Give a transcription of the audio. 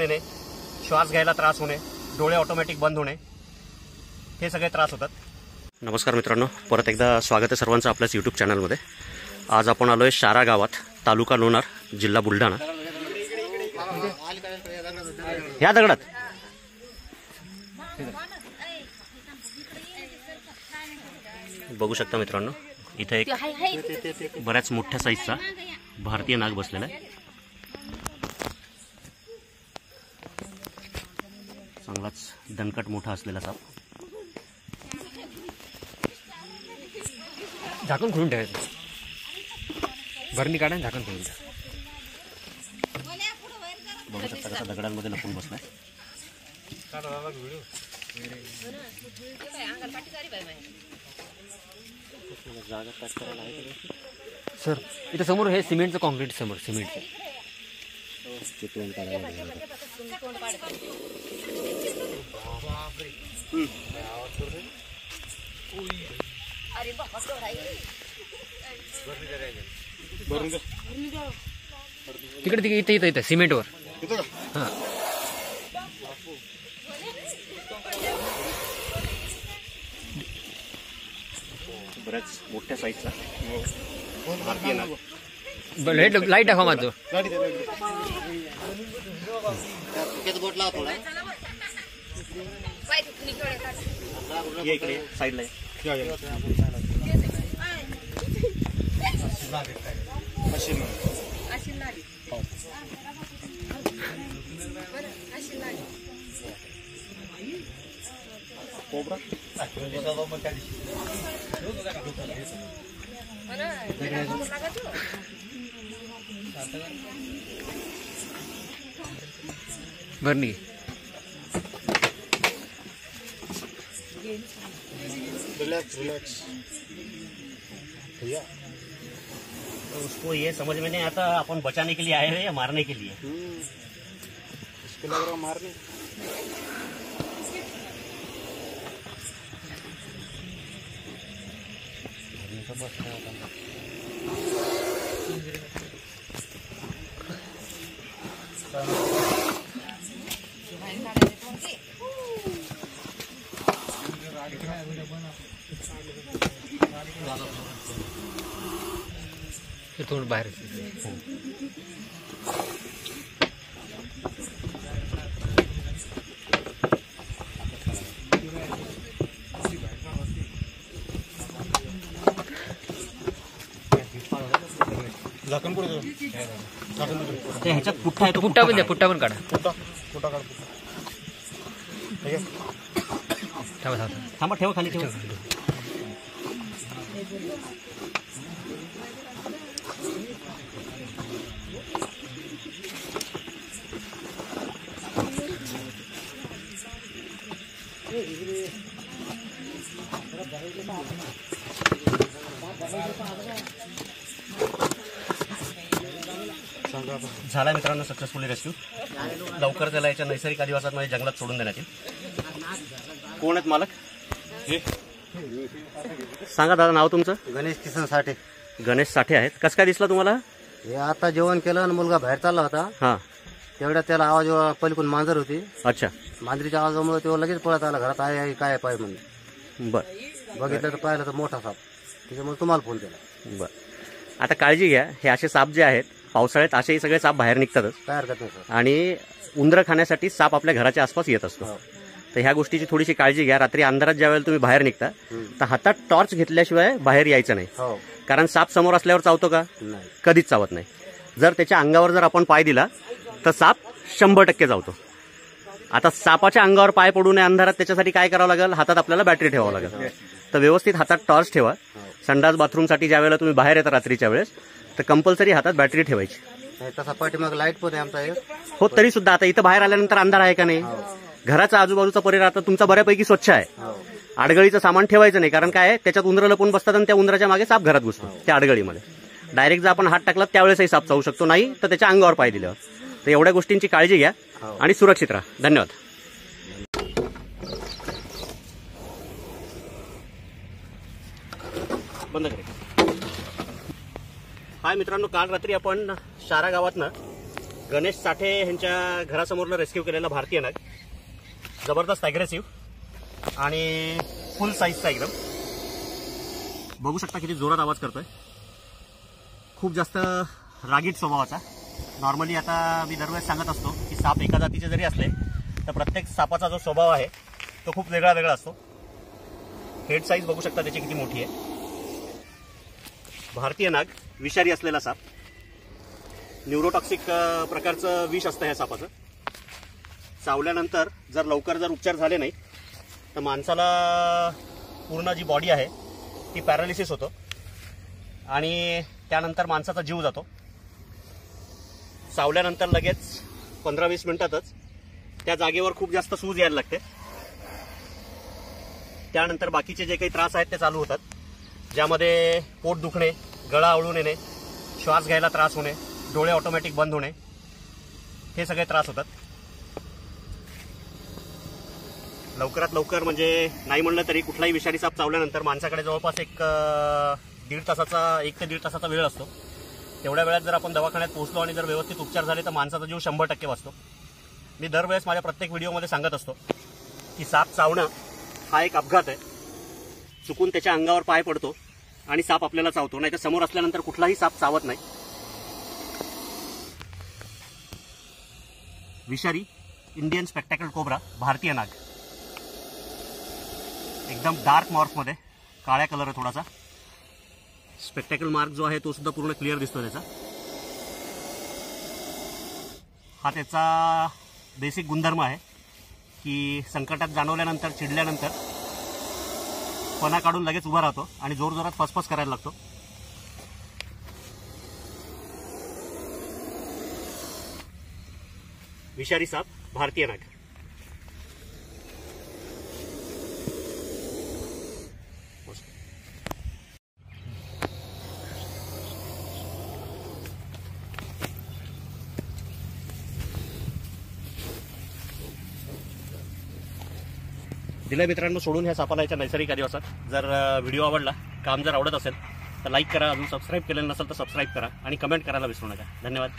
येणे, श्वास घ्यायला त्रास होणे, डोळे ऑटोमॅटिक बंद होणे, हे सगळे त्रास होतात. नमस्कार मित्रांनो, परत एकदा स्वागत आहे सर्वांचं आपल्याच यूट्यूब चॅनलमध्ये. आज आपण आलो आहे शारा गावात, तालुका लोणार, जिल्हा बुलढाणा. ह्या दगडात बघू शकता मित्रांनो, इथे एक बऱ्याच मोठ्या साईजचा भारतीय नाग बसलेला आहे. चांगलाच दणकट मोठा असलेला साप. झाकून खोलून ठेवायचं, भरणी काढा, झाकण खोलून ठेवा. बघू शकता कसा दगडांमध्ये लपून बसलाय. सर इथं समोर हे सिमेंटचं कॉन्क्रीट, समोर सिमेंटचं चिकलून काढायला तिकडे तिकडे इथं इथं इथं सिमेंटवर. हां बऱ्याच मोठ्या साईजचा भारतीय नाग. लाईट दाखवा माझं. इकडे साईडला कोबरा. भरणी रिलैक्स रिलैक्स भैया, उसको ये समझ में नहीं आता अपन बचाने के लिए आए हैं या मारने के लिए. इसके लग रहा मारने. थोडं बाहेर. झाकण पुढे जाऊ. झाकण पुढे. ह्याच्यात पुट्टा आहे, तो पुट्टा पण द्या, पुट्टा पण काढा. पुट्टा पुट्टा काढ. ठीक आहे, थांबा थांबा थांबा, ठेवा खाली, ठेवा. झाला मित्रांनो सक्सेसफुली रेस्क्यू. लवकर त्याला याच्या नैसर्गिक अधिवासामध्ये जंगलात सोडून देण्यात येईल. कोण आहेत मालक? सांगा दादा, नाव तुमचं? गणेश किसन साठे. गणेश साठे आहेत. कसं काय दिसला तुम्हाला? हे आता जेवण केलं आणि मुलगा बाहेर चालला होता. हा, तेवढ्या त्याला आवाज पलीकडून मांजर होती. अच्छा, मांजरीच्या आवाजामुळे तो लगेच पळत आला घरात. आहे काय पाय म्हणून बर बघितलं तर पाहिलं तर मोठा साप. त्याच्यामुळे तुम्हाला फोन केला. बर. आता काळजी घ्या, हे असे साप जे आहेत पावसाळ्यात असेही सगळे साप बाहेर निघतातच, काय हरकत नाही सर. आणि उंदरं खाण्यासाठी साप आपल्या घराच्या आसपास येत असतो. तर ह्या गोष्टीची थोडीशी काळजी घ्या. रात्री अंधारात ज्या वेळेला तुम्ही बाहेर निघता तर हातात टॉर्च घेतल्याशिवाय बाहेर यायचं नाही. हो, कारण साप समोर असल्यावर चावतो का? नाही. कधीच चावत नाही. जर त्याच्या अंगावर जर आपण पाय दिला तर साप 100% चावतो. आता सापाच्या अंगावर पाय पडू नये अंधारात, त्याच्यासाठी काय करावं लागेल? हातात आपल्याला बॅटरी ठेवावं लागेल. तर व्यवस्थित हातात टॉर्च ठेवा. संडास बाथरूमसाठी ज्या वेळेला तुम्ही बाहेर येता रात्रीच्या वेळेस तर कंपल्सरी हातात बॅटरी ठेवायची. नाही, तसा पाठीमाग लाईट पण आहे आमचा एक. हो, तरी सुद्धा आता इथं बाहेर आल्यानंतर अंधार आहे का नाही? घराचा आजूबाजूचा परिसर आता तुमचा बऱ्यापैकी स्वच्छ आहे. आडगळीचं सामान ठेवायचं नाही, कारण काय आहे, त्याच्यात उंदरं लपून बसतात आणि त्या उंदराच्या मागे साप घरात घुसतो त्या आडगळीमध्ये. डायरेक्ट जर आपण हात टाकला त्यावेळेसही साप चावू शकतो, नाही तर त्याच्या अंगावर पाय दिल्यावर. तर एवढ्या गोष्टींची काळजी घ्या आणि सुरक्षित राहा. धन्यवाद. बंद करेल. हाय मित्रांनो, काल रात्री आपण शारा गावातनं गणेश साठे यांच्या घरासमोरनं रेस्क्यू केलेला भारतीय नाग, जबरदस्त अग्रेसिव्ह आणि फुल साईजचा एकदम. बघू शकता किती जोरात आवाज करतोय. खूप जास्त रागीट स्वभावाचा. नॉर्मली आता मी दरवेळेस सांगत असतो की साप एका जातीचे जरी असले तर प्रत्येक सापाचा जो स्वभाव आहे तो खूप वेगळा वेगळा असतो. हेड साईज बघू शकता त्याची किती मोठी आहे. भारतीय नाग, विषारी असलेला साप. न्यूरोटॉक्सिक प्रकारचं विष असतं ह्या सापाचं. चावल्यानंतर जर उपचार झाले नाही तर माणसाला पूर्ण जी बॉडी आहे ती पॅरालिसिस होतं आणि त्यानंतर माणसाचा जीव जातो. चावल्यानंतर लगेच 15-20 मिनिटातच त्या जागेवर खूप जास्त सूज यायला लागते. त्यानंतर बाकीचे जे काही त्रास आहेत ते चालू होतात, ज्यामध्ये पोट दुखणे, गळा आवळून येणे, श्वास घ्यायला त्रास होणे, डोळे ऑटोमॅटिक बंद होणे, हे सगळे त्रास होतात. लवकरात लवकर म्हणजे नाही म्हणलं तरी कुठलाही विषारी साप चावल्यानंतर माणसाकडे जवळपास 1 ते 1.5 तासाचा वेळ असतो. तेवढ्या वेळात जर आपण दवाखान्यात पोहोचलो आणि जर व्यवस्थित उपचार झाले तर माणसाचा जीव 100% वाचतो. मी दरवेळेस माझ्या प्रत्येक व्हिडिओमध्ये सांगत असतो की साप चावणं हा एक अपघात आहे. चुकून त्याच्या अंगावर पाय पडतो आणि साप आपल्याला चावतो, नाही तर समोर असल्यानंतर कुठलाही साप चावत नाही. विषारी इंडियन स्पेक्टॅकल कोब्रा, भारतीय नाग, एकदम डार्क मॉर्फमध्ये, काळ्या कलर आहे थोडासा. स्पेक्टॅकल मार्क जो आहे तो सुद्धा पूर्ण क्लिअर दिसतो त्याचा. हा त्याचा बेसिक गुणधर्म आहे की संकटात जाणवल्यानंतर, चिडल्यानंतर पणा काढून लगेच उभा राहतो आणि जोरजोरात फसफस करायला लागतो. विषारी साप, भारतीय नाग. दिल्या मित्रांनो सोडून ह्या सापाला याच्या नैसर्गिक अधिवासात. जर व्हिडिओ आवडला, काम जर आवडत असेल तर लाईक करा, अजून सबस्क्राईब केलेलं नसेल तर सबस्क्राईब करा आणि कमेंट करायला विसरू नका. धन्यवाद.